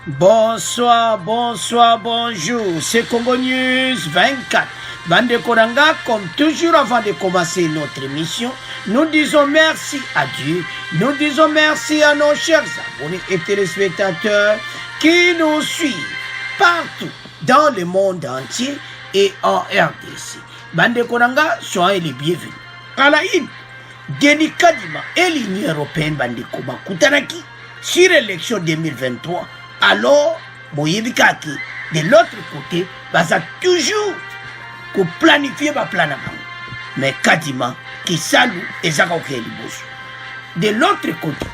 Bonsoir, bonsoir, bonjour. C'est Congo News 24. Bande Koranga, comme toujours avant de commencer notre émission, nous disons merci à Dieu. Nous disons merci à nos chers abonnés et téléspectateurs qui nous suivent partout dans le monde entier et en RDC. Bande Koranga, soyez les bienvenus. À la une, Denis Kadima et l'Union européenne Bande Koba Kutanaki sur l'élection 2023. Alors, Boyebikaki, de l'autre côté, ça toujours que planifier ma plan. Mais Kadima, qui salue et Zakaoke Libos. De l'autre côté,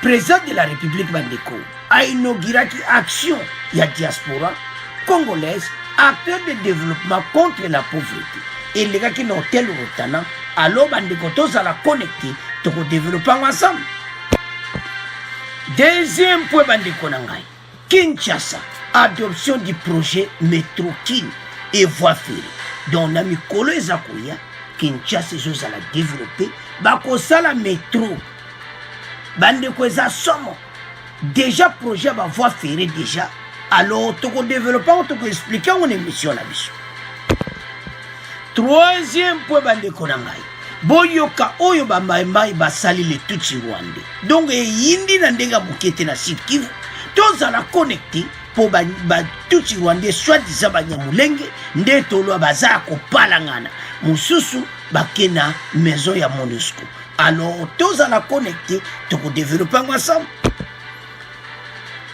président de la République Bandeko a inauguré une action de la diaspora congolaise, acteur de développement contre la pauvreté. Et les gars qui n'ont tel retard, alors Bandeko tous à la connecter, pour développer ensemble. Deuxième point, Bandeko Nangai, Kinshasa, adoption du projet métro Kin et voie ferrée. Donc, Nami Kolo Ezakoya, Kinshasa, ils ont développé, Bako la métro. Bandeko Ezasomo, déjà projet va voie ferrée déjà. Alors, tu peux développer, tu peux expliquer mon émission la mission. Troisième point, Bandeko Nangai. Boyoka oyo ba maimai basali le tutsi rwandais. Donc yindi na ndenga bukete na Sud Kivu. Toza la connecté pour ba tutsi rwandais soit disant ba nyamulenge nde tolo baza ko palangana. Mususu bakena maison ya MONUSCO. Alors toza la connecté pour développer ensemble.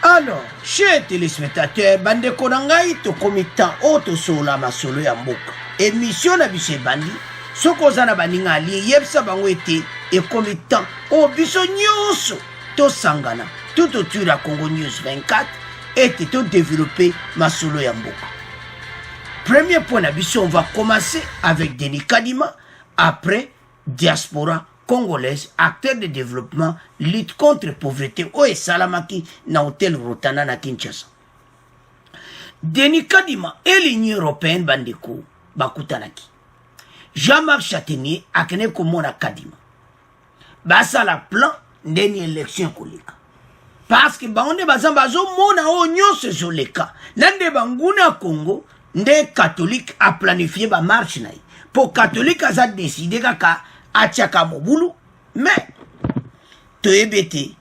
Alors, chers téléspectateurs, bande konangai to komitan auto sola masolo ya mboka. Émission na bise bandi. Ce qu'on a baninga ali yebsa bango ete et comme temps au biso nyonso to sangana tout autour de la Congo News 24 et tout développer ma solo ya mboka. Premier point na biso, on va commencer avec Denis Kadima, après diaspora congolaise, acteur de développement, lutte contre pauvreté o esalamaki na hôtel Rotana na Kinshasa. Denis Kadima et l'Union européenne bandeko bakutanaki. Jean-Marc Châtaignier a kene komona Kadima. Basa la plan ndeni élection koleka. Parce que baonde bazambazo mona onyo se zoleka. Nande banguna Congo, nde catholique a planifié ba marche naï. Pour catholique a décidé kaka atiaka mobulu. Mais, to ebete,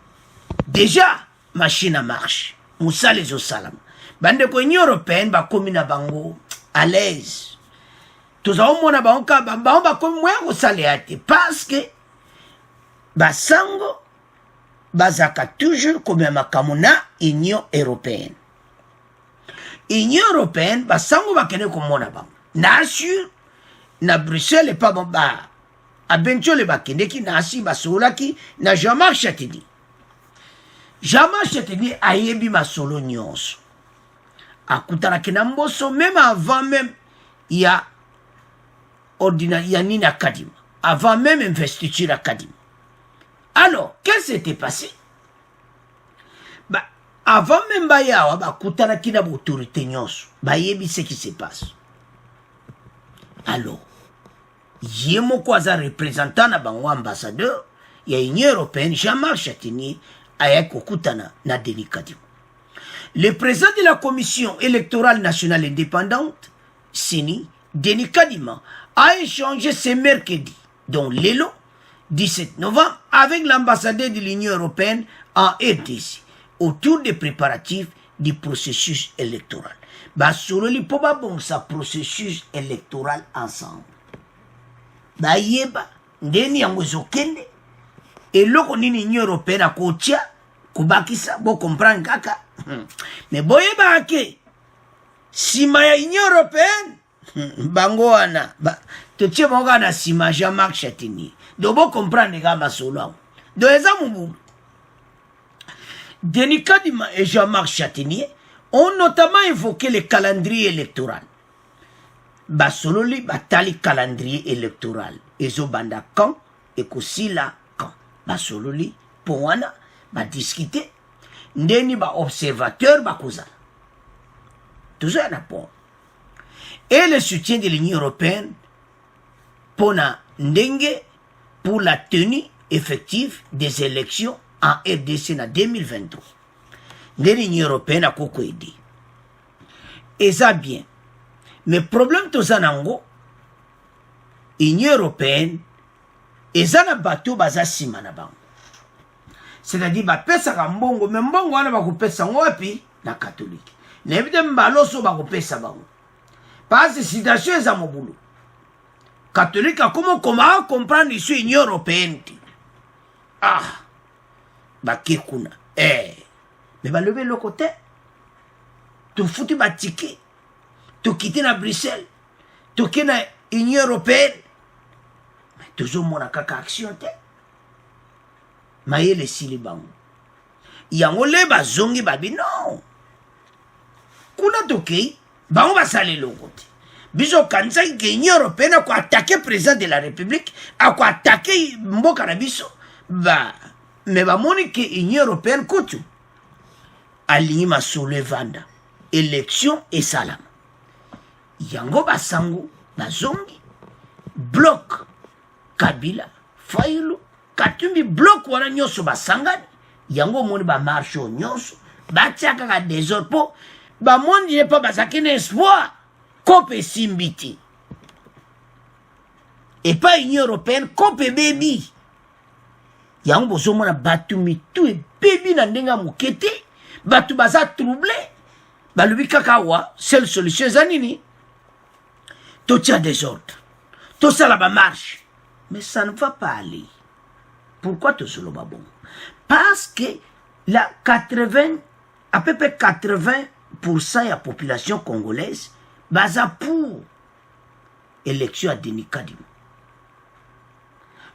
déjà, machine à marche. Moussa les osalam. Bande ko Union européenne ba komina bango à l'aise. Tous avons mon abonka bamba comme moi au saléate parce que basango bazaka toujours comme makamuna Union européenne. Union européenne basango bakene comme mon abam. Nature na Bruxelles et pas bon ba abencho le bakene ki nasi basola ki na Jean-Marc Châtaignier. Jean-Marc Châtaignier ayebi masolo nyonso. Akutana kinamboso même avant même il y a Yanina Kadima, avant même investiture à Kadima. Alors, qu'est-ce qui s'était passé? Avant même Bayawa, Kutana Kina autorité nyonso, Bayebi ce qui se passe. Alors, Yemo Kwaza représentant na bango ambassadeur, ya Union européenne, Jean-Marc Châtaignier, Ayako Kutana na Denis Kadima. Le président de la commission électorale nationale indépendante, CENI, Denis Kadima, a échangé ce mercredi, dont l'élo, 17 novembre, avec l'ambassadeur de l'Union européenne en RDC, autour des préparatifs du processus électoral. Basolo li poba bon sa processus électoral ensemble. Yeba, ndeni yango zokende, et loko nini Union européenne a kotia, kubakisa, bo comprendre kaka. Mais boyeba ake, sima ya Union européenne, bango wana totie monga na sima Jean-Marc Châtaignier dobo comprendre gamba solo do ezamubu. Denis Kadima et Jean-Marc Châtaignier ont notamment évoqué le calendrier électoral. Basolo li batali calendrier électoral ezo banda quand et kosila quand basolo li po wana ba discuter ndeni ba observateur ba kozala tout ça na po. Et le soutien de l'Union européenne pour la tenue effective des élections en RDC en 2023. ndeni Union européenne akoko aider eza bien mais problème toza nango Union européenne eza na bato baza nsima na bango c'est-à-dire bapesaka mbongo mais mbongo wana bakopesa ngo wapi na catholique nayebi te mbaloso bakopesa bango parce que situation eza mobulu catholique akoma okoma comprendre iso Union européenne te bake kuna mais balobi eloko te tofuti batike tokite na Bruxelles toke na Union européenne mais tozomona kaka action te mayele esili bango yango le bazongi babi non kuna tokei bango basala eloko te biso okanisaki ke Union européenne akoatake président de la république akoatake mboka na biso me bamoni ke Union européenne kutu alingi masolo evanda élection esalama yango basango bazongi bloc Kabila Fayulu Katumbi bloc wana nyonso basangani yango omoni bamarshe oyo nyonso batia kaka désordre mpo bamoni ye mpo bazalaki na espoir kope esimbi te epai Union européenne kope ebebi yango bozomona bato mitu ebebi na ndenge ya moke te bato baza trouble balobi kaka awa seule solution eza nini totia désordre tosala bamarche mais ça ne va pas aller pourquoi tozoloba bongo parce que la 80 à peu près 80% ya population congolaise baza pour élection à Denis Kadima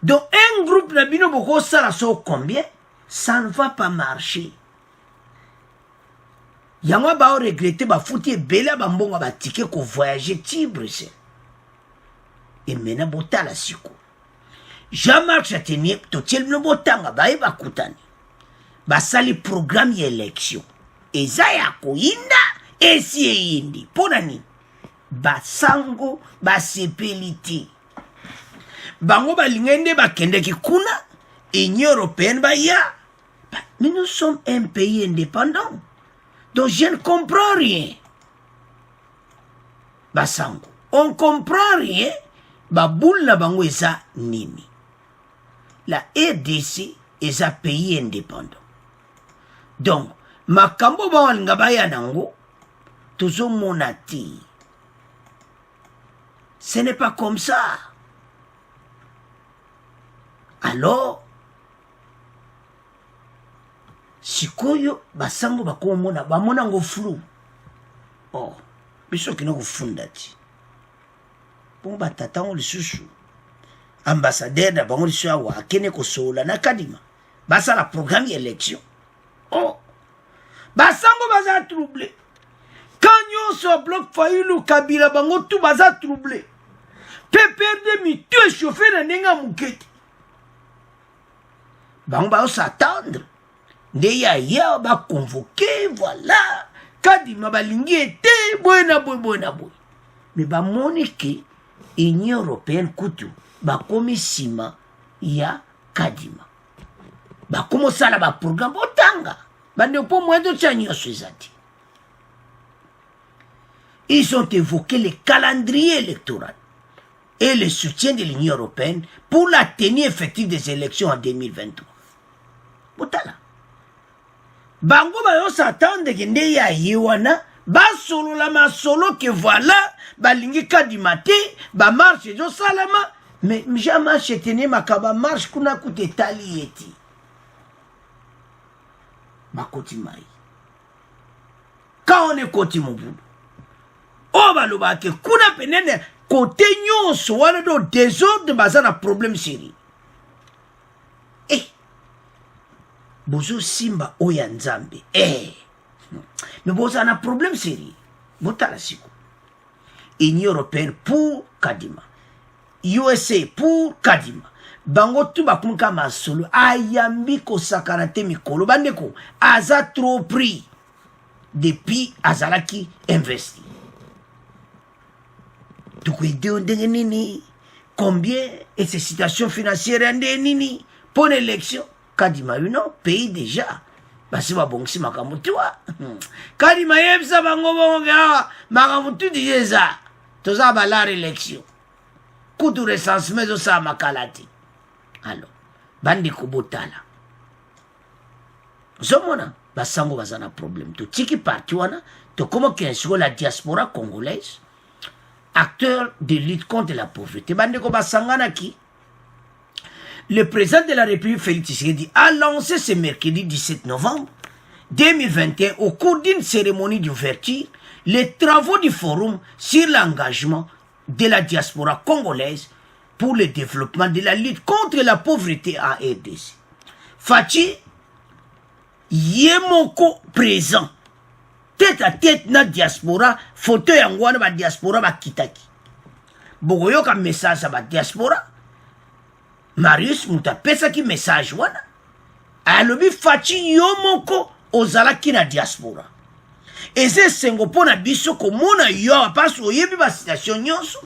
donc un groupe na bino bokosala so combien ça ne va pas marcher yango bao regretter bafuti ebele bambongo batike ko voyager ti Bruxelles et maintenant botala siko Jean-Marc Châtaignier totiel no botanga baye bakutani basali programme ya élection eza ya koyinda esi eyindi mpona nini basango basepeli te bango balingi nde bakendeki kuna Union européenne baya mais nous sommes un pays indépendant donc je ne comprends rien basango on comprend rien baboule na bango eza nini la RDC est un pays indépendant. Donc, makambo ba walinga baya nango, tozo monati. Ce n'est pas comme ça. Alors, sikoyo basango bakomona bamona ngo flou. Oh, biso kino kufundati. Bon batatango lisusu. Ambassadeur da bango liso awa akene kosola na Kadima basa la programme élection oh basango baza troublé kanyo so bloc Fayulu Kabila bango tout baza troublé PPRD mi tu es chauffé na nenga mukete bango ba s'attendre nde ya ba convoquer voilà Kadima balingi ete boena boy mais ba monike Union européenne kutu bakomi sima ya Kadima bakomo sala ba programme otanga bande po moyeto tya nyonso ezati ils ont évoqué le calendrier électoral et le soutien de l'Union européenne pour la tenue effective des élections en 2023 botala bango bayo s'attendre ke nde ya yewana basolola masolo ke voilà balingi Kadima te bamarche ezo salama mais jamais chetene makaba marche kuna kute tali eti bakoti mai quand on est koti mobulu o baloba ke kuna penene kote nyonso wana do désordre baza na problème sérieux bozo simba oya nzambe mais boza na problème sérieux botala siko Union européenne pour Kadima USA pour Kadima bango tu bakumka masolo ayambi ko sakana te mikolo bandeko aza trop pris depuis azalaki investi tukwede ndenge nini combien et ces situations financières ndenge nini pour l'élection Kadima non pays déjà basi babongisi makambo te wa kadi mayebisa bango bongo awa makambo tuti eza toza balara élection kutu recensement ezosala makala te alors bandeko botala ozomona basango baza na problème totiki parti wana tokomokela sikoyo la diaspora congolaise acteur de lutte contre la pauvreté bandeko basanganaki. Le président de la République, Félix Tshisekedi, a lancé ce mercredi 17 novembre 2021, au cours d'une cérémonie d'ouverture, les travaux du forum sur l'engagement de la diaspora congolaise pour le développement de la lutte contre la pauvreté en RDC. Fachi, Yemoko présent, tête à tête na diaspora, photo yangwana ba diaspora ba kitaki. Bogoyoka message ba diaspora. Marius mutapesaki message wana alobi faci yo moko ozalaki na diaspora eze esengo mpo na biso komona yo awa mpasi oyebi basituation nyonso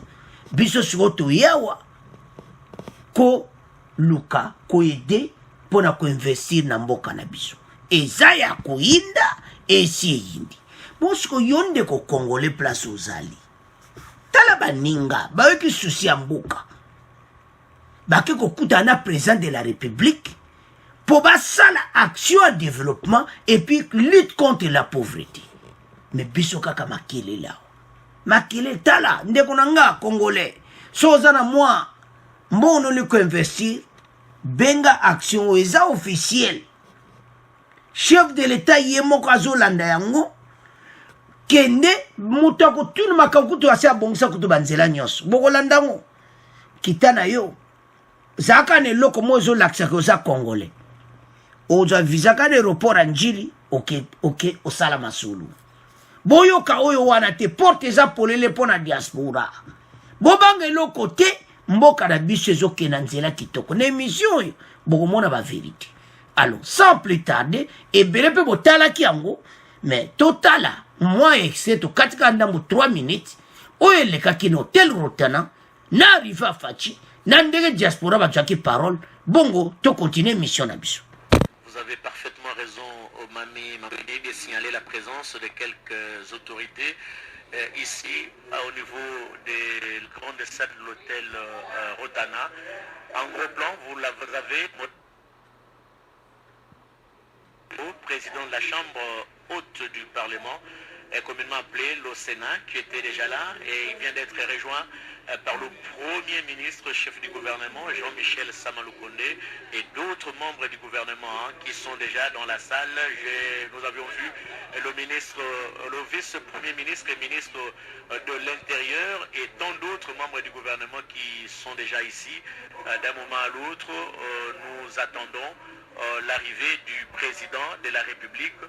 biso sikoyo toyawa koluka koyede mpo na koinvestir na mboka na biso eza ya koyinda esi eyindi bosiko yo ndeko kongole place ozali tala baninga bayoki susi ya mboka baki kokutana président de la République pour basala action à développement et puis lutte contre la pauvreté. Mais biso kaka makele là. Makele tala ndeko nanga congolais. Soza na moi mbono le ko investir benga action eza officiel. Chef de l'état yemoko azolanda yango kende mutako tunu makakutu asa bongisa kutu banzela nyonso. Bokolanda ngo kitana yo zaka ne loko mozo laksa ko za congolais oza visa ka aéroport anjili ok osala masulu boyoka oyo wana te porte za polele pona diaspora bobanga loko te mboka na biso ezokena nzela kitoko na émission oyo bokomona ba vérité. Alors sans plus tarder ebele pe botalaki yango mais totala moi extrait to katika ndambo 3 minutes oyo elekaki na hotel Rotana na arriva Fachi Nandege diaspora bachaki parole. Bongo, to continue mission abiso. Vous avez parfaitement raison, Mami de signaler la présence de quelques autorités ici au niveau des grandes salles de l'hôtel Rotana. En gros plan, vous avez le président de la Chambre haute du Parlement, communément appelé le Sénat, qui était déjà là et il vient d'être rejoint par le Premier ministre, chef du gouvernement, Jean-Michel Samaloukonde, et d'autres membres du gouvernement qui sont déjà dans la salle. Nous avions vu le vice-premier ministre et ministre de l'Intérieur et tant d'autres membres du gouvernement qui sont déjà ici. D'un moment à l'autre, nous attendons l'arrivée du président de la République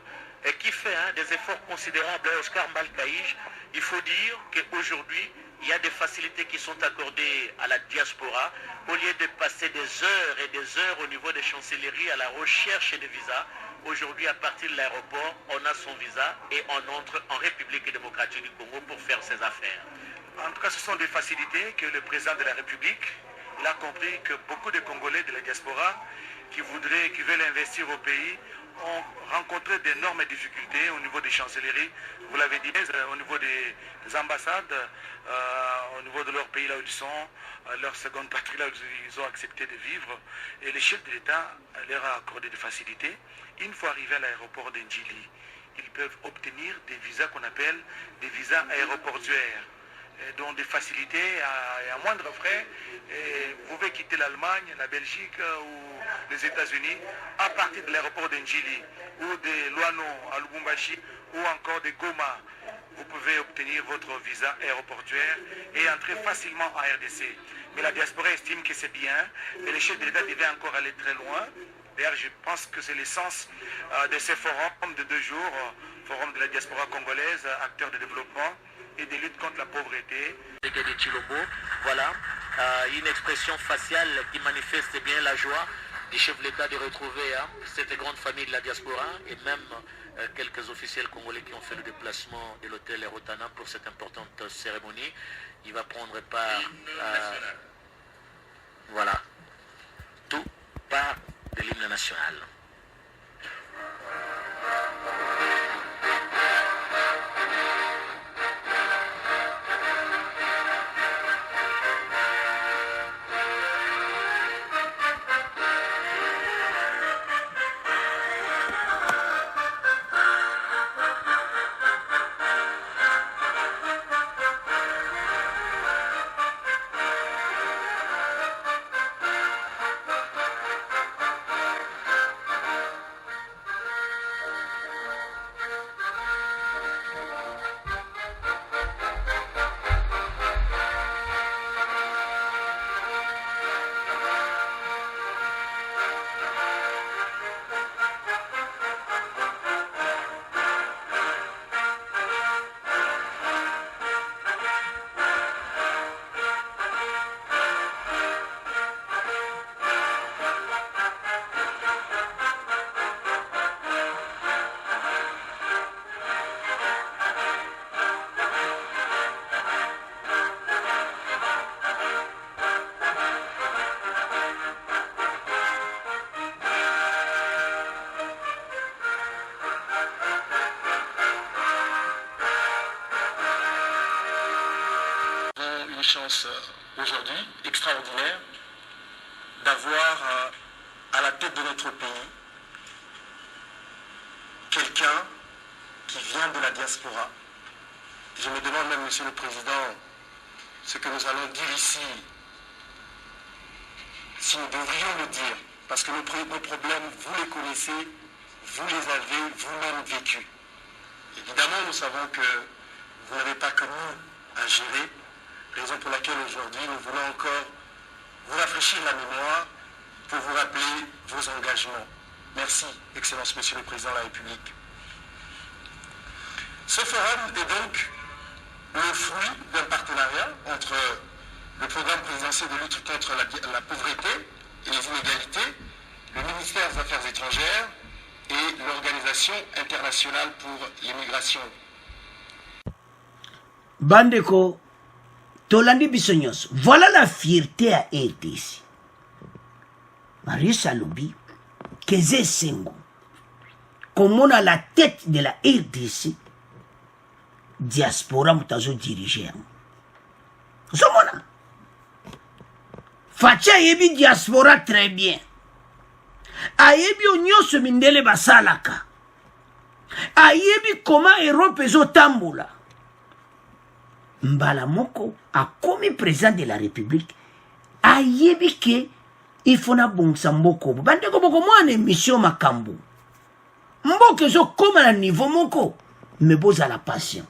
et qui fait des efforts considérables. Oscar Malkaïj, il faut dire qu'aujourd'hui, il y a des facilités qui sont accordées à la diaspora. Au lieu de passer des heures et des heures au niveau des chancelleries à la recherche des visas, aujourd'hui, à partir de l'aéroport, on a son visa et on entre en République démocratique du Congo pour faire ses affaires. En tout cas, ce sont des facilités que le président de la République, il a compris que beaucoup de Congolais de la diaspora qui veulent investir au pays ont rencontré d'énormes difficultés au niveau des chancelleries, vous l'avez dit, au niveau des ambassades, au niveau de leur pays là où ils sont, leur seconde patrie là où ils ont accepté de vivre. Et le chef de l'État leur a accordé des facilités. Une fois arrivés à l'aéroport d'Ndjili, ils peuvent obtenir des visas qu'on appelle des visas aéroportuaires. Dont des facilités à moindre frais. Vous pouvez quitter l'Allemagne, la Belgique ou les États-Unis à partir de l'aéroport d'Ndjili ou de Luano à Lubumbashi ou encore de Goma. Vous pouvez obtenir votre visa aéroportuaire et entrer facilement en RDC. Mais la diaspora estime que c'est bien, mais le chef de l'État devait encore aller très loin. D'ailleurs, je pense que c'est l'essence de ces forums de 2 jours, forum de la diaspora congolaise, acteurs de développement et de lutte contre la pauvreté. Voilà, une expression faciale qui manifeste bien la joie du chef de l'État de retrouver cette grande famille de la diaspora et même quelques officiels congolais qui ont fait le déplacement de l'hôtel Rotana pour cette importante cérémonie. Il va prendre part, voilà, tout part de l'hymne national. chance aujourd'hui extraordinaire d'avoir à la tête de notre pays quelqu'un qui vient de la diaspora. Je me demande même, Monsieur le Président, ce que nous allons dire ici, si nous devrions le dire, parce que nos problèmes, vous les connaissez, vous les avez vous-même vécus. Évidemment, nous savons que vous n'avez pas que nous à gérer, raison pour laquelle aujourd'hui nous voulons encore vous rafraîchir la mémoire pour vous rappeler vos engagements. Merci, Excellence Monsieur le Président de la République. Ce forum est donc le fruit d'un partenariat entre le programme présidentiel de lutte contre la pauvreté et les inégalités, le ministère des Affaires étrangères et l'Organisation internationale pour l'immigration. Bandeko, Tolandi Bissonyos, voilà la fierté à RDC. Marius Alobi, Keze Sengo, comme on a la tête de la RDC, diaspora mutazo diriger. Somona. Facha yebi diaspora très bien. Ayebi onyoso mindele basalaka. Ayebi comment Europe ezo tambula. Mbala moko a komi président de la République. Ayebi ke il faut na bongsa mboko. Bande ko boko mwana émission makambo. Mboke zo koma na niveau moko. Mais boza la passion.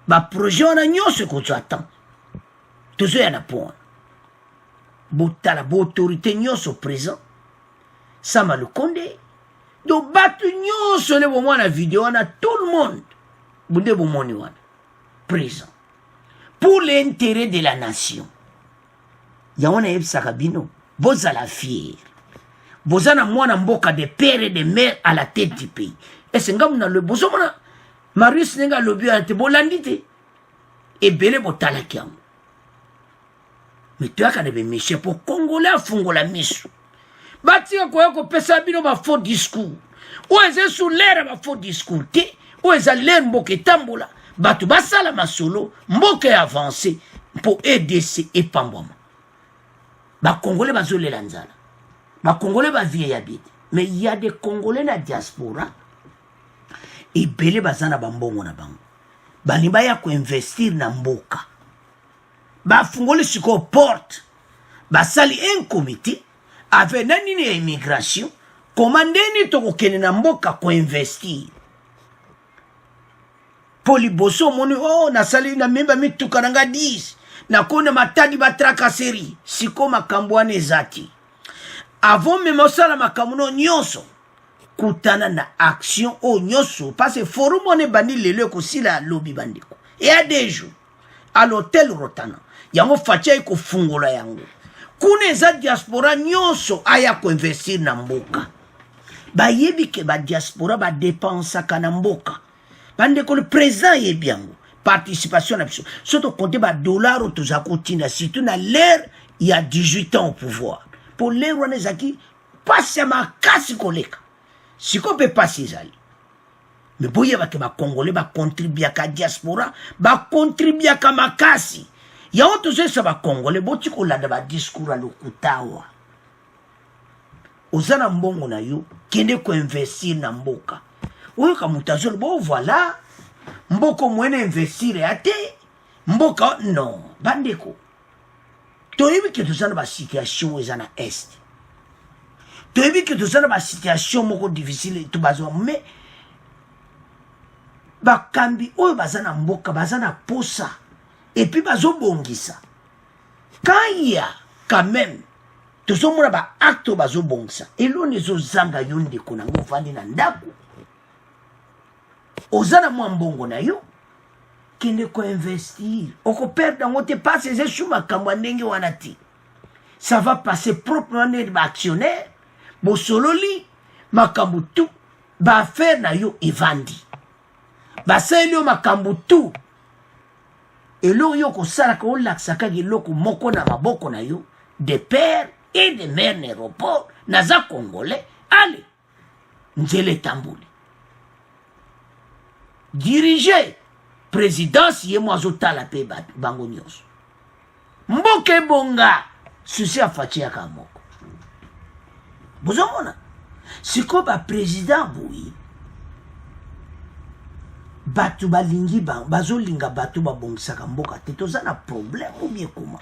Ba projet on a nyonso ko tu attends. Toujours y en a point. Botala bo autorité nyonso présent. Sama le Condé. Do batu nyonso le bo mwana vidéo on a tout le monde. Bunde bo moni wana présent. Pour l'intérêt de la nation. Ya wana yebisa kabino. Boza la fière. Boza na mwana mboka de père et de mère à la tête du pays. Et c'est ngam na le bozo mwana Marius nenga lobi ante bolandite. Et belé botala kiam. Mais tu as qu'à ne mécher pour Congolais à fungola misu. Batia quoi ko pesa bino ma faux discours. Ou est sous l'air ma faux discours. Ou est l'air mboke tambola. Batu basala masolo mboke avancé pour EDC et Pamboma. Ba Congolais bazole lanzala. Ba Congolais ba vie habite. Mais il y a des Congolais na diaspora. Et belé bazana bambongo na bango. Baniba ya ko investir na mboka. Ba fungole siko porte. Ba sali un comité avec nani ya immigration. Commandeni to kokene na mboka ko investir. Poliboso moni oh na sali na memba mituka nanga 10. Na kone matadi ba tracasserie. Siko makambwane zati. Avant même osala makamuno nyonso. Kutana na action o nyoso parce que forum on est bandi lelo ko sila lobby bandiko et à des jours à l'hôtel Rotana yango facha ko fungola yango kuna za diaspora nyoso aya ko investir na mboka ba yebi ke ba diaspora ba dépensa kana mboka bandeko le président yebi yango participation na biso surtout compter ba dollar o toza kotina surtout na l'ère il y a 18 ans au pouvoir pour l'ère on ezaki passe ma kasi koleka. Si on peut passer ça, mais boye ba ke ba Congolais ba contribuer à la diaspora, ba contribuer à makasi. Ya auto ça ba Congolais boti ko la ba discours à lokutawa. Ozana mbongo na yo kende ko investir na mboka. Oyo ka mutazolo bo voilà. Mboko mwene investir ate mboka non, bandeko. Toyebi ke tozana ba situation ezana est. Tu as vu que tout ça dans ma situation moko difficile tout bazo mais ba kambi oyo bazana mboka bazana posa et puis bazo bongisa quand il y a quand même tout ça mona ba acte bazo bongisa et l'on ezo zanga yonde kona ngofandi na ndako ozana mwa mbongo na yo kende ko investir oko perdre ngo te passe ces chuma kamwa ndenge wanati ça va passer proprement de actionnaire Bosololi, makambutu, ba faire na yo evandi. Ba seli yo makambutu. Elo yo ko sala ko laksaka giloko moko na maboko na yo, de père et de mère n'aéroport, naza congolais, allez, nzele tambouli. Diriger, présidence yé moazo talape bango nyonso. mboka bonga susi afaci ya kamoko bozomona siko ba président boyi batu balingi bazolinga batu babongisaka mboka te toza na problème ou bien comment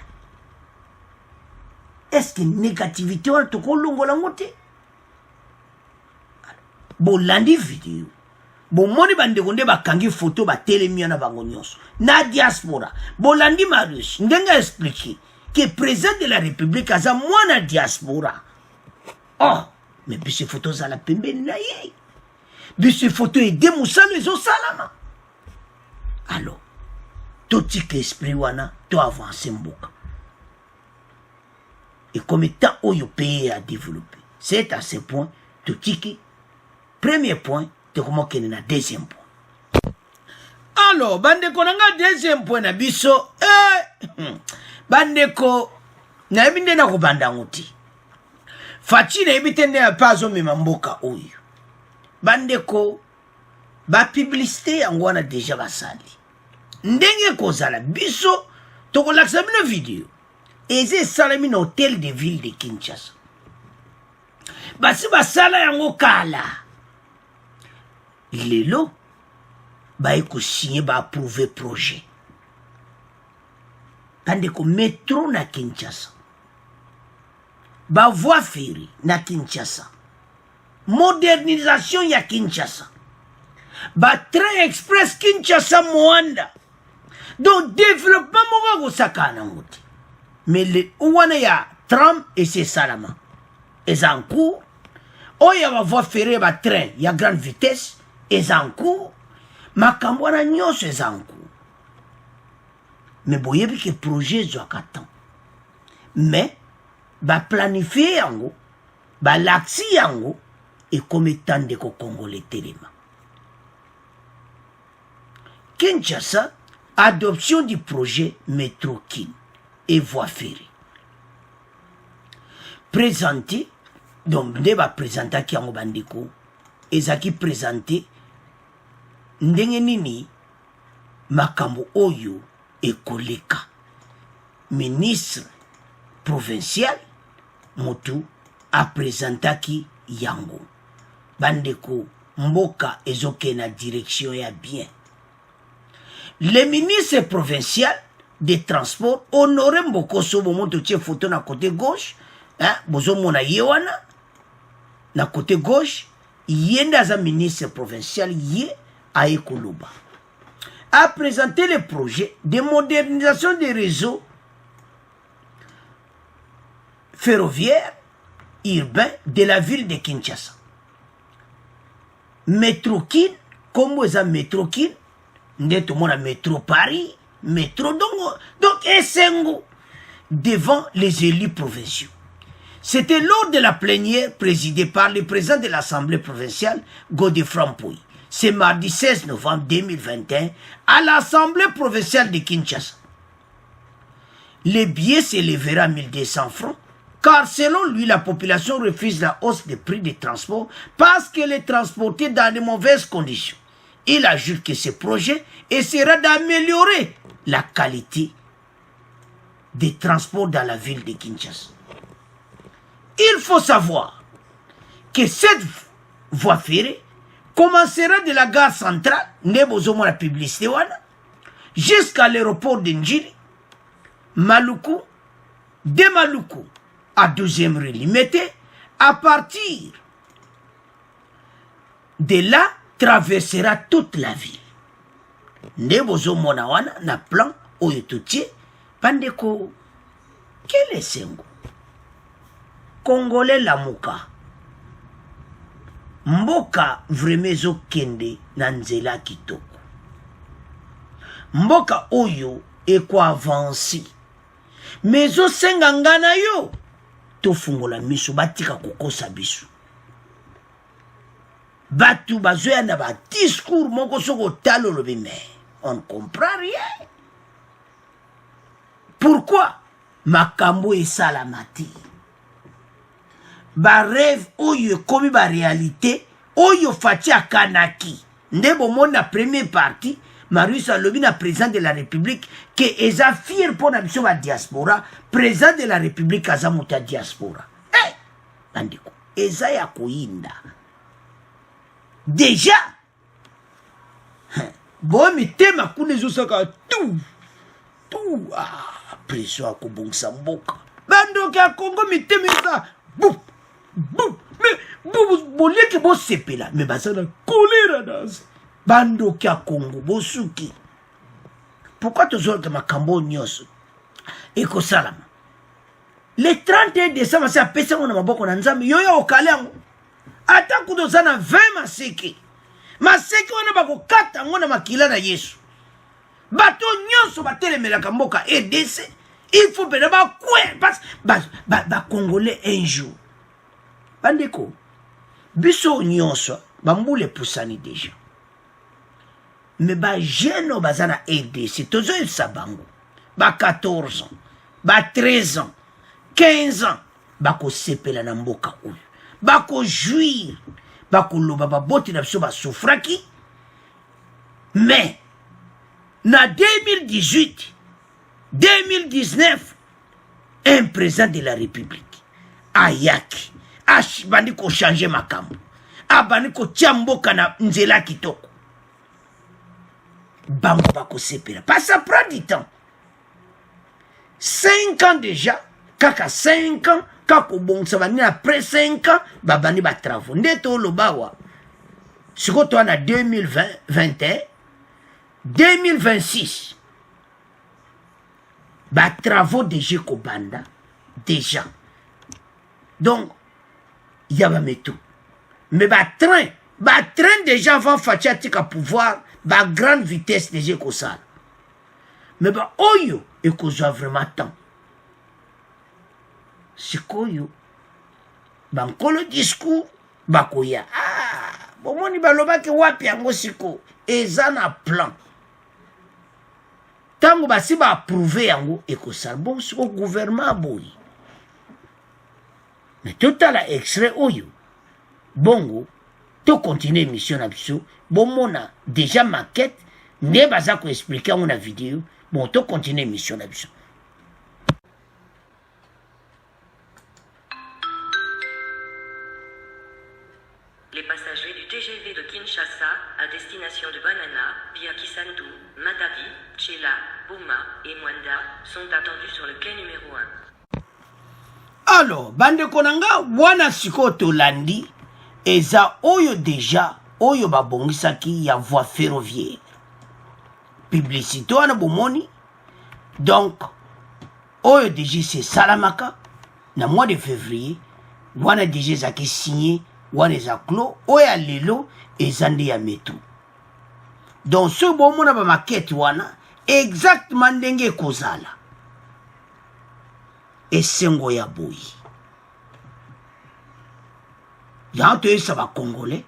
est-ce que négativité wana tokolongola yango te bolandi video bomoni bandeko nde bakangi photo batelemi na bango nyonso na diaspora bolandi Marius ndenge expliqué que président de la république aza mwana diaspora oh mais biso photo zala pembeni na ye biso photo ede mosala ezosalama alors totika esprit wana to avance mboka et comme étant oyo pays à développer c'est à ce point totiki premier point te comment kene na deuxième point alors bandeko nanga deuxième point na biso bandeko na yebi nde na kobanda nguti faci na yebi te nde ya pa azomema mboka oyo bandeko bapublicité yango wana deja basali ndenge kozala biso tokolakisa bino video eza esalami na hôtel de ville de Kinshasa basi basala yango kala lelo baye kosigné baapprouve projet bandeko métro na Kinshasa bavoie ferry na Kinshasa modernisation ya Kinshasa train express Kinshasa Moanda donc développement moko kosakana yango te mais le wana ya tram et c'est salama eza en cours oyo ya bavoie ferry train ya grande vitesse eza en cours makambo wana nyonso eza en cours mais boyebi ke projet ezwaka temps mais baplanifie yango balaksi yango ekomi etant ndeko congolais telema Kinshasa adoption du projet métro Kin et voie ferrée présenté donc nde baprésentaki yango bandeko ezaki présenté ndenge nini makambo oyo ekoleka ministre provincial motu apresentaki yango bandeko mboka ezoke na direction ya bien le ministre provincial des transports Honoré Mbokoso bomoto tie photo na côté gauche bozomona ye wana na côté gauche yenda za ministre provincial ye aye koloba a présenté le projet de modernisation des réseaux ferroviaires urbains de la ville de Kinshasa. Métro Kin, comme vous avez Métro Kin, nous avons Métro Paris, Métro donc Essengo, devant les élus provinciaux. C'était lors de la plénière présidée par le président de l'Assemblée provinciale, Godefroid Mpoyi. C'est mardi 16 novembre 2021 à l'Assemblée provinciale de Kinshasa. Le billet s'élèvera à 1200 francs, car selon lui, la population refuse la hausse des prix des transports parce qu'elle est transportée dans de mauvaises conditions. Il ajoute que ce projet essaiera d'améliorer la qualité des transports dans la ville de Kinshasa. Il faut savoir que cette voie ferrée commencera de la gare centrale, Nebozomo la publicité, jusqu'à l'aéroport de Njili, Maluku, de Maluku à 12e rue Limité. À partir de là, traversera toute la ville. Nebozomo na plan Oyototie, Pandeko, quel est Sengo? Congolais Lamuka. Mboka vreme zo kende na nzela kitoko. Mboka oyo eko avansi. Mezo senga ngana yo. Tofungola miso batika kokosa biso. Batu bazoya na ba discours moko soko talo lobi mais on ne comprend rien. Pourquoi? Makambo esalamati. Ba rêve oyo komi ba réalité oyo fati akanaki ndebo mona première partie Marius alobi na président de la République que eza fier pour na biso ba diaspora, président de la République aza muta diaspora. Eh, bandiko, eza ya koinda. Déjà, bon mitema kune zo saka tout, pression akobongisa mboka. Bandoki ya Congo mitema eza boum, boum, mais bolieki bo sepela, mais baza na kolera nazo. Bandoki ya Congo bosuki. Pourquoi tozolaka makambo nyonso ekosalama? Le 31 décembre c'est apesa ngo na maboko na Nzambe yoyo okale yango. Ata kudoza na 20 maseke. Maseke wana bakokata ngo na makila na Yesu. Bato nyonso batelemelaka mboka EDC, il faut pena ba kwe parce ba congolais un jour. Bandeko biso nyonso bambule pusani déjà. Mais ba jeune bazana EDC tozo yebisa bango. Ba 14 ans, ba 13 ans, 15 ans bako sepela na mboka oyo. Bako jouir, bako loba baboti na biso basufraki. Mais na 2018, 2019, un président de la République ayaki bandi ko changer makambo, abandi ko tia mboka na nzela kitoko. Bango bako sepela. Pas ça prend du temps. 5 ans déjà, kaka 5 ans, kako bongsa bani après 5 ans, babani ba travaux. Ndeto lobawa. Siko to na 2021, 2026. Ba travaux déjà kobanda déjà. Donc il y a ba tout. Mais ba train déjà va faire tika pouvoir ba grande vitesse déjà ko ça. Mais ba oyo et ko zo vraiment temps. Sikoyo bankolo discours bakoya bomoni balobaki wapi yango siko eza na plan tango basi ba approuver yango ekosala bon siko gouvernement boyi. Mais total extrait oyo bongo to continuer mission na biso bomona déjà maquette ne baza ko expliquer on a vidéo bon to continuer mission na biso. Les passagers du TGV de Kinshasa à destination de Banana, via Kisantu, Matadi, Tchela, Boma et Mwanda sont attendus sur le quai numéro 1. Alors, bande konanga wana siko tolandi eza oyo déjà oyo babongisaki ya voie ferroviaire. Publicité wana bomoni. Donc oyo déjà c'est Salamaka na mois de février wana déjà zaki signé wana eza clos oya lelo ezande ya métro. Donc ce bomona ba maquette wana exactement ndenge kozala esengo ya boyi yanto esa ba congolais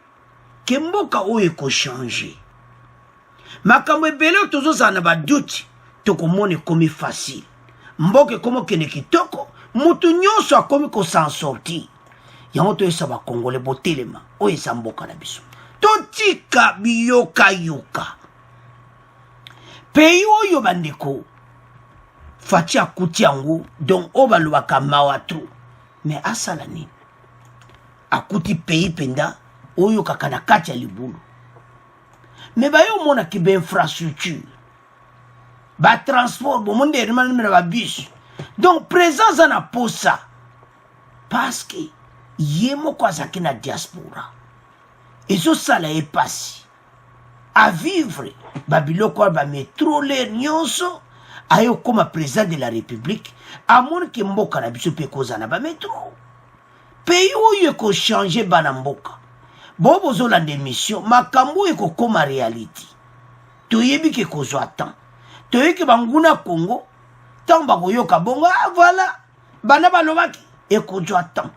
ke mboka oyo ko changer makambo ebele tozozala na baduti tokomone komi facile mboka komo kene kitoko mutu nyonso akomi ko s'en sortir. Yango to esa ba congolais botelema oyo esa mboka na biso totika biyoka pays oyo bandeko fatia kuti yango donc o balobaka mawa tro mais asala nini akuti pays penda oyo kaka na kati ya libulu mais bayo mona ki ba infrastructure ba transport bo monde remana na ba bus donc présence na posa parce que yemo kwa zaki na diaspora ezo sala e passi à vivre babiloko ba métro le nyonso ayo comme président de la République amon ke mboka na biso pe kozana ba métro pays oyo ko changer bana mboka bobo zolanda émission makambo eko koma réalité toyebi ke kozwa temps toyebi banguna Congo tant bakoyoka bongo voilà bana balobaki ekozwa temps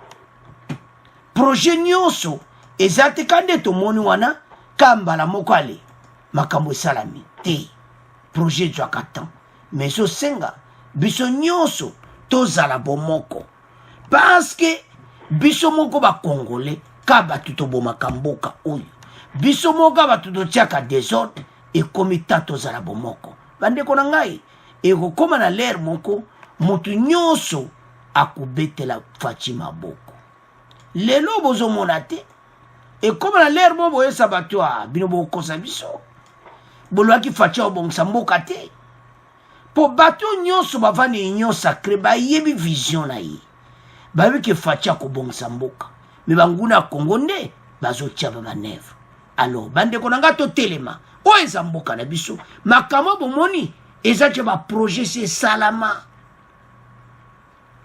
projet nyonso ezate kande tomoni wana kambala moko ale makambo salami te projet zwaka temps mais so senga biso nyonso tozala bomoko parce que biso moko ba congolais ka batu to bomaka mboka oyo biso moko batu to tiaka désordre ekomi tato zala bomoko bandeko na ngai ekokoma na lere moko motu nyonso akobetela Faci maboko lelo bozomona te ekoma na lere mo boyesa bato bino bokosa biso bolwaki Faci obongisa mboka te po bato nyonso bavandi union sacré bayebi vision na ye bayebi ke Faci akobongisa mboka me banguna Kongo nde bazotia bamanevre alors bandeko na ngai totelema oyo eza mboka na biso makambo bomoni eza te baprojet se salama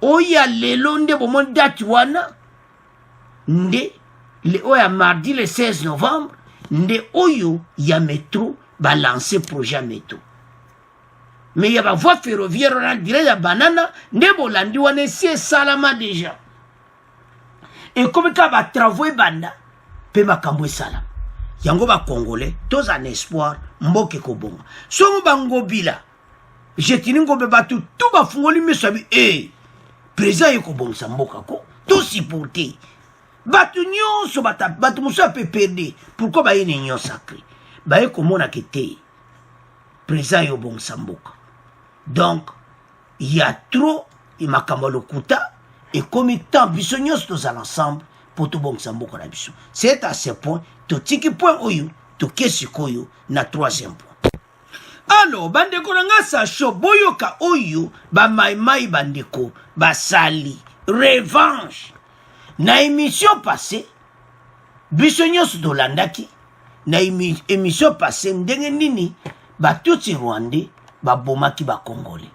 oya lelo nde bomoni date wana nde oyo ya mardi le 16 novembre nde oyo ya métro balancer projet ya métro mais ya bavoie ferroviaire wana dire ya banana nde bolandi wana esi esalama déjà ekomi kaka batravaux ebanda mpe makambo esalama yango bakongolais toza na espoir mboka ekobonga somo bangobila jetini ngombe bato tu bafungoli miso abi président ekobongisa mboka ko to supporter bato nyonso bato mosusu ape perde pourquoi baye na union sacré baye komonaka te président ekobongisa mboka donc il y a trop makambo lokuta ekomi temps biso nyonso tozala ensemble pour tobongisa mboka na biso c'est à ce point totiki point oyo toke sikoyo na troisième point alors bandeko na nga sacho boyoka oyo bamaimai bandeko basali revanche na émission passée biso nyonso tolandaki na émission passée ndenge nini batutsi rwandais babomaki bakongolais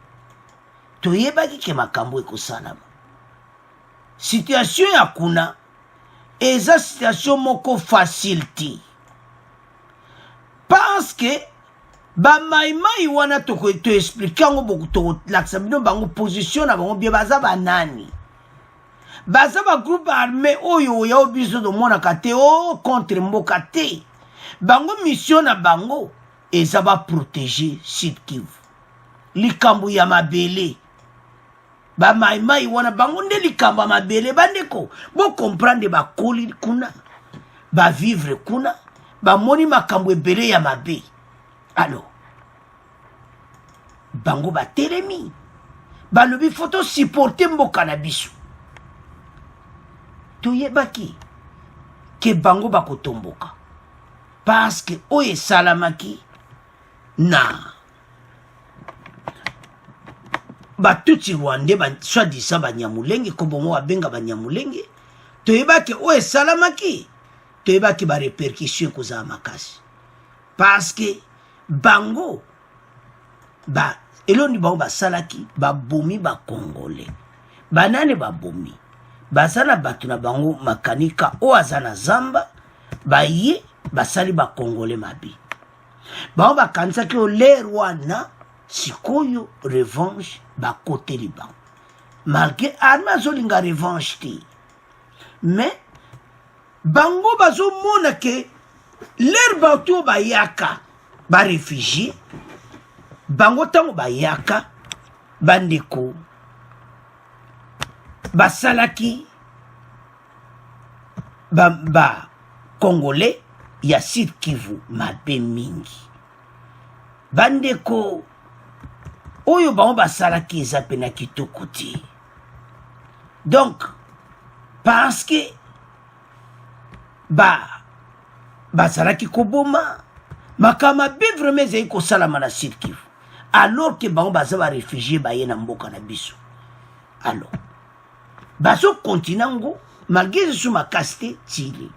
toyebaki ke makambo ekosalama situation ya kuna eza situation moko facile te parce que bamaimai wana toexplike yango boku tolakisa bino bango position na bango bie baza banani baza bagroupe armé oyo oyao biso tomonaka te contre mboka te bango mission na bango eza baprotege Sud Kivu likambo ya mabele bamaimai wana bango nde likambo ya mabele bandeko bocomprendre bakoli kuna bavivre kuna bamoni makambo ebele ya mabe alors bango batelemi balobi foto supporter mboka na biso toyebaki ke bango bakotomboka parce que oyo esalamaki na batutsi rwandais soi-disant banyamulenge kobomo babenga banyamulenge toyebaki oyo esalamaki toyebaki barepercussion ekozala makasi parce que bango eloni bango basalaki babomi bakongolais banane babomi baza na bato na bango makanika oyo aza na zamba baye basali bakongolais mabe bango bakanisaki olere wana sikoyo revanche bakoteli bango malgré arme azolinga revanche te mais bango bazomona ke lere bato oyo bayaka barefugie bango ntango bayaka bandeko basalaki congolais ya Sud Kivu mabe mingi bandeko oyo bango basalaki eza pena kitoko te donc parce que bazalaki koboma makama be vraiment ezali kosalama na Sud Kivu alors que bango baza barefugie baye na mboka na biso alors bazokontina ngo malgré esusu makasi te tili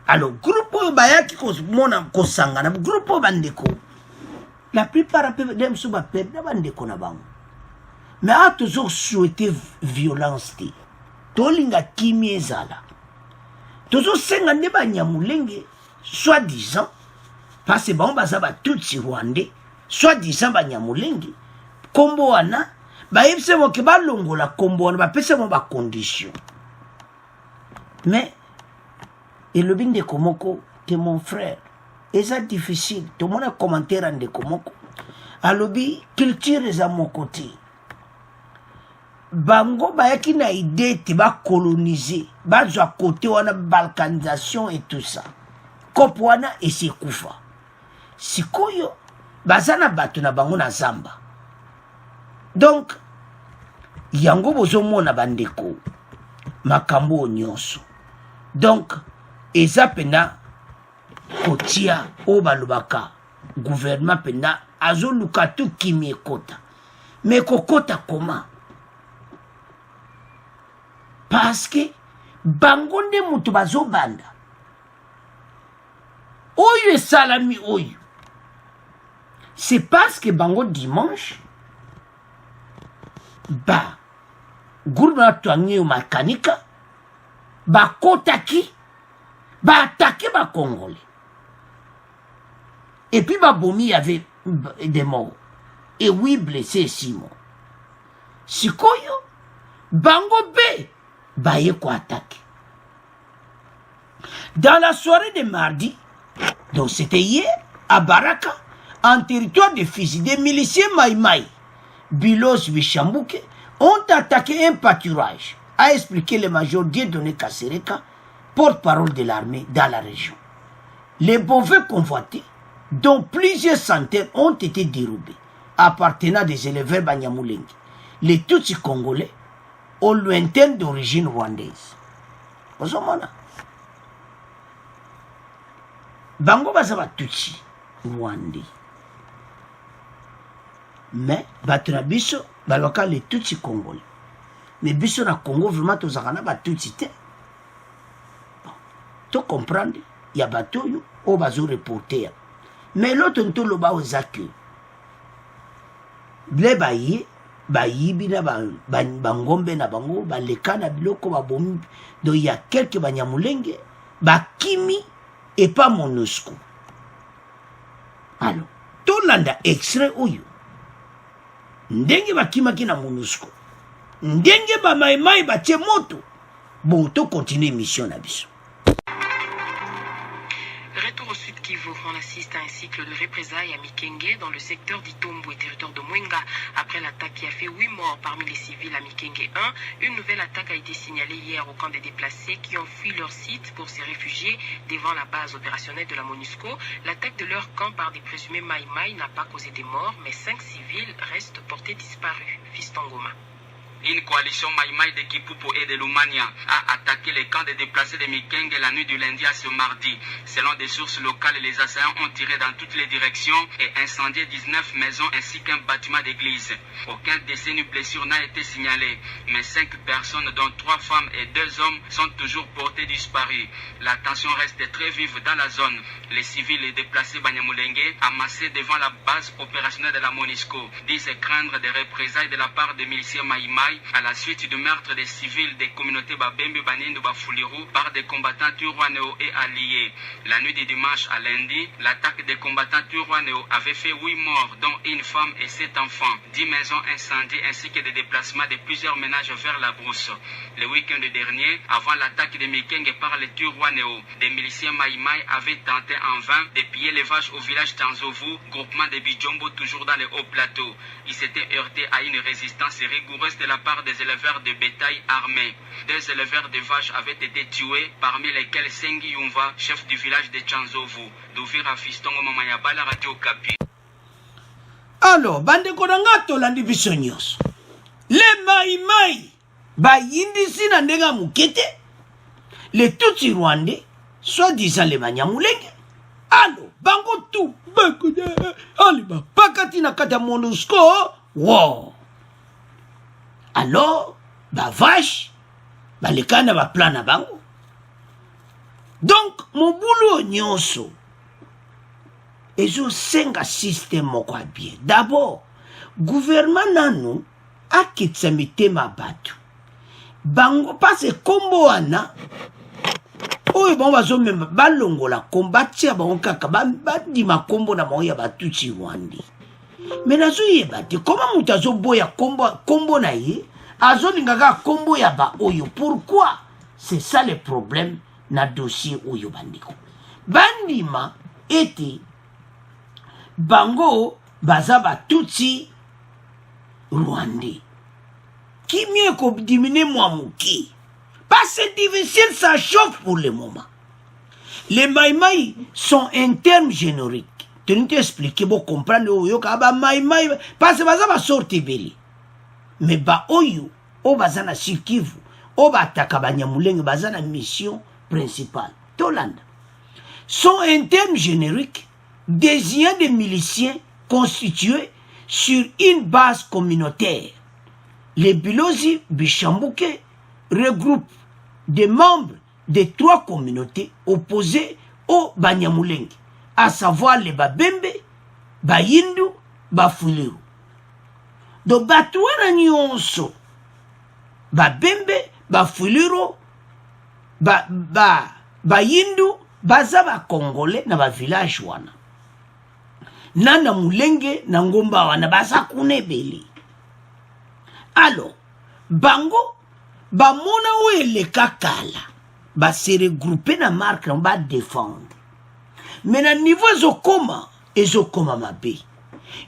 alors groupe oyo bayaki komona kosangana groupe oyo bandeko la plupart ape demso baperde bandeko na bango mais a toujours souhaité violence te tolinga kimi ezala tozosenga nde banyamulenge soi-disant parce que bango baza batutsi rwandais soi-disant banyamulenge kombo wana bayebise moke balongola kombo wana bapesa mo bacondition mais elobi ndeko moko ke mon frère eza difficile tomona commentaire ndeko moko alobi culture eza moko te bango bayaki na idée te bacoloniser bazwa côté wana balkanisation et tout ça kopo wana esekufa sikoyo baza na bato na bango na zamba. Donc yango bozomona bandeko makambo nyonso. Donc eza pena kotia o balobaka gouvernement pena azoluka tu kimi ekota. Mais kokota comment? Parce que bango nde mutu bazobanda. Oyo esalami oyo. C'est parce que bango dimanche ba groupe na twangi makanika ba kotaki ba attaquer ba Congolais. Et puis ba bomi y avait des morts et 8 blessés et 6 morts. Sikoyo bango be ba ye ko attaquer. Dans la soirée de mardi, donc c'était hier à Baraka, en territoire de Fizi, des miliciens Maïmaï, Bilos Bichambuke, ont attaqué un pâturage, a expliqué le major Dieudonné Kassereka, porte-parole de l'armée dans la région. Les bovins convoités, dont plusieurs centaines ont été dérobés, appartenant des éleveurs Banyamulenge, les Tutsis congolais, aux lointaines d'origine rwandaise. Vous avez bango bazaba Tutsi rwandais. Mais batuna biso baloka les Tutsi congolais. Mais biso na Congo vraiment tozakana ba Tutsi te. Tu comprends? Il y a bateau au bazo reporter. Mais l'autre ntolo ba ozake. Ble bayi bayibi na bangombe na bango baleka na biloko babomi. Donc il y a quelques banyamulenge bakimi et pas MONUSCO. Alors, tolanda extrait oyo. Ndenge bakimaki na MONUSCO. Ndenge ba maimai batie moto. Bon, to continue mission na biso. Retour au sud Kivu, on assiste à un cycle de représailles à Mikenge dans le secteur d'Itombo et territoire de Mwenga. Après l'attaque qui a fait 8 morts parmi les civils à Mikenge 1, une nouvelle attaque a été signalée hier au camp des déplacés qui ont fui leur site pour se réfugier devant la base opérationnelle de la MONUSCO. L'attaque de leur camp par des présumés Maïmaï n'a pas causé des morts, mais 5 civils restent portés disparus. Fiston Goma. Une coalition Maïmaï de Kipupo et de Lumania a attaqué les camps des déplacés de Mikenge la nuit du lundi à ce mardi. Selon des sources locales, les assaillants ont tiré dans toutes les directions et incendié 19 maisons ainsi qu'un bâtiment d'église. Aucun décès ni blessure n'a été signalé, mais 5 personnes, dont 3 femmes et 2 hommes, sont toujours portés disparus. La tension reste très vive dans la zone. Les civils et déplacés Banyamulenge, amassés devant la base opérationnelle de la MONUSCO, disent craindre des représailles de la part des miliciens Maïmaï à la suite du meurtre des civils des communautés Babembe Banindu Bafuliru par des combattants Turwaneo et alliés. La nuit du dimanche à lundi, l'attaque des combattants Turwaneo avait fait 8 morts, dont une femme et 7 enfants, 10 maisons incendiées ainsi que des déplacements de plusieurs ménages vers la brousse. Le week-end dernier, avant l'attaque de Mikenge par les Turwaneo, des miliciens Maïmaï avaient tenté en vain de piller les vaches au village Tanzovu, groupement de Bijombo toujours dans les hauts plateaux. Ils s'étaient heurtés à une résistance rigoureuse de la part des éleveurs de bétail armés. 2 éleveurs de vaches avaient été tués, parmi lesquels Sengi Yumva, chef du village de Chanzovu. D'Ouvira Fistongo Mamayabala Radio Kapi. Alors, bande konanga tolandi biso nyonso. Le Maïmaï bayindisi na ndenga mukete. Les Tutsi rwandais, soi-disant les Banyamulenge. Alors, bango tout. Aliba, pakati na kata MONUSCO. Wow. Alors, ba vache, ba lekana ba plan na bango. Donc, mon boulot nyonso. Ezo senga système moko bien. D'abord, gouvernement nanu a kitsa mitema batu. Bango passe kombo ana. Oyo bon bazo memba balongola kombatia bango kaka badi makombo na moya Batutsi Rwanda. Mais nazo yebate comment mutazo boya kombo na ye azo lingaka kombo ya ba oyo. Pourquoi? C'est ça le problème na dossier oyo bandiko. Bandima ete bango baza Batutsi Rwanda. Qui mieux qu'on diminue moi mouki? Parce que c'est difficile, ça chauffe pour le moment. Les Maïmaï sont un terme générique. toni te expliquer bo comprendre oyo ka ba mai parce que baza ba sorti beli mais ba oyo o baza na Sud-Kivu o ba ataka Banyamulenge baza na mission principale Tolanda sont un terme générique désignant des miliciens constitués sur une base communautaire. Les Bilozi Bichambuke regroupent des membres des 3 communautés opposées au Banyamulenge, à savoir les Babembe, Bayindu, Bafuliru. Donc, Batouana Nyonso, Babembe, Bafuliru, Bayindu, Bazaba Congolais, na ba village wana. Nana Mulenge, na ngomba wana, baza kunebeli. Alors, bango, bamona ou le kakala, ba se regrouper na marque, on va défendre. Mais na niveau ezokoma mabe.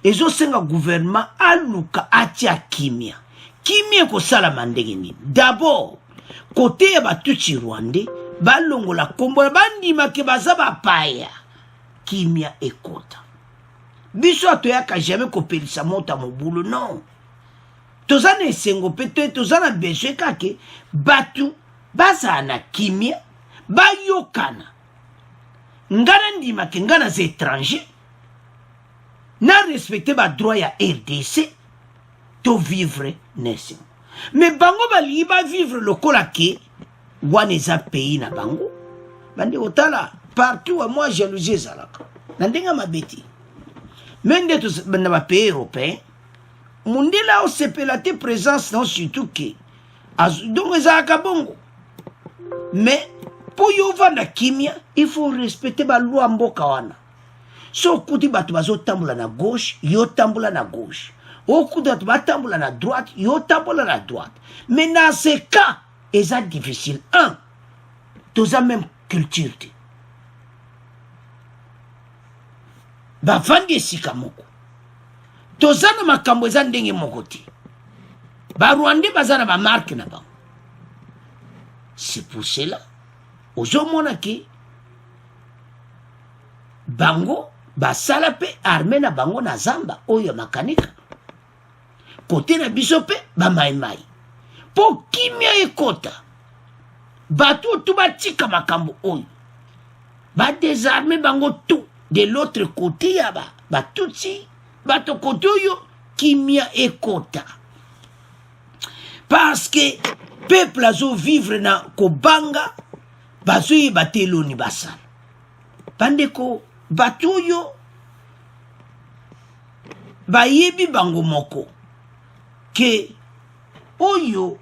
Ezosenga gouvernement aluka atia kimia. Kimia ko sala mandenge ni. D'abord, côté ya batuchi Rwandais, balongola kombo bandima ke bazaba paya. Kimia ekota. Biso atoyaka jamais kopelisa mota mobulu non. Tozana esengo pete tozana besoin kake batu bazana kimia bayokana. Ngana ndima ke ngana za étranger na respecter ba droit ya RDC to vivre nation. Mais bango bali ba vivre lokola ke waneza pays na bango. Bandi otala partout à moi jalousie zalaka. Nandenga mabeti. Mende to na ba pays européen. Mundela o sepelate présence non surtout que donc ezalaka bongo. Mais pour yo vanda kimia, il faut respecter ba loi mboka wana. So kuti batu bazo tambula na gauche, yo tambula na gauche. O kuti batu batambula na droite, yo tambula na droite. Mais dans ces cas, c'est difficile. Un, tous la même culture. Ba vandi sika moko. Tozana makambo eza ndenge moko te. Ba Rwandais bazana ba marque na ba. C'est pour cela ozomona ke bango basala pe armée na bango na zamba oyo makanika. Kote na biso pe ba maimai. Po kimia ekota. Batu tu batika makambo oyo. Ba désarmer bango tout de l'autre côté ya ba tutsi bato kote oyo kimia ekota. Parce que peuple azo vivre na kobanga bazo yibatelo ni basala. Bandeko bato oyo bayebi bango moko ke oyo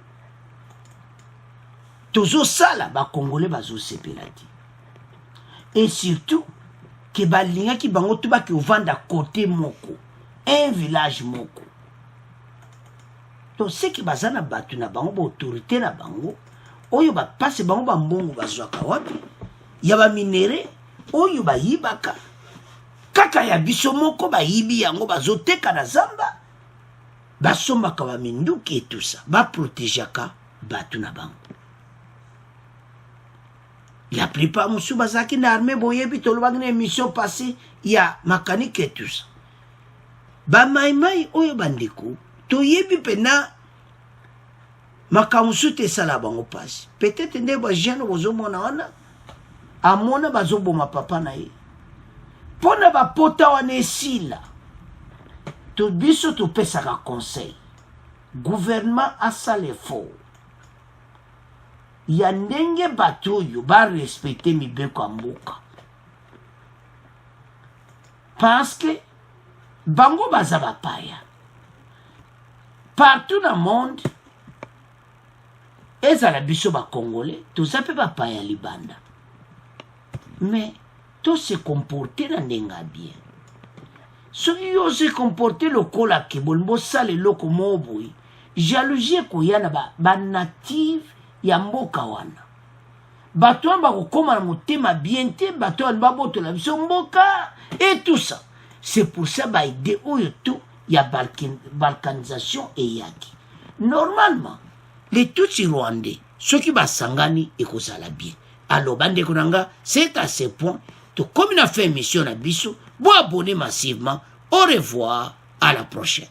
tozo sala ba Congolais bazo sepelati. Et surtout que balinga ki bango tuba ki ovanda côté moko, un village moko. Donc ce qui bazana batu na bango ba autorité na bango, oyo ba passe bango ba mbongo bazwaka wapi? Ya ba minere oyo ba yibaka. Kaka ya biso moko ba yibi yango bazoteka na zamba. Basombaka ba minduki et tout ça, ba protégeaka batu na bango. La plupart musu bazaki na armée boyebi tolobaki na émission passée ya mécanique et tout ça. Ba maimai oyo bandeko toyebi pena makamusu te sala bango pasi. Peut-être nde ba jeune bozomona wana amona bazoboma papa na ye. Pona ba pota wana esila. To biso to pesaka conseil. Gouvernement asala effort. Ya ndenge bato oyo ba respecter mibeko ya mboka. Parce que bango baza bapaya. Partout dans le monde, ezala biso ba Congolais, toza pe bapaya libanda. Mais to se comporter na ndenga bien. Soki yo se comporter lokola ke bolmo sale loko moboyi, jalousie koyana ba native ya mboka wana. Bato wana bakokoma na motema bien te, bato wana babotola biso mboka et tout ça. C'est pour ça ba idée oyo tout ya balkanisation eyaki. Normalement, les Tutsi rwandais, ceux qui basangani ekozala bien. Alors bande konanga, c'est à ce point Comme on a fait émission à Bissou, vous abonnez massivement. Au revoir, à la prochaine.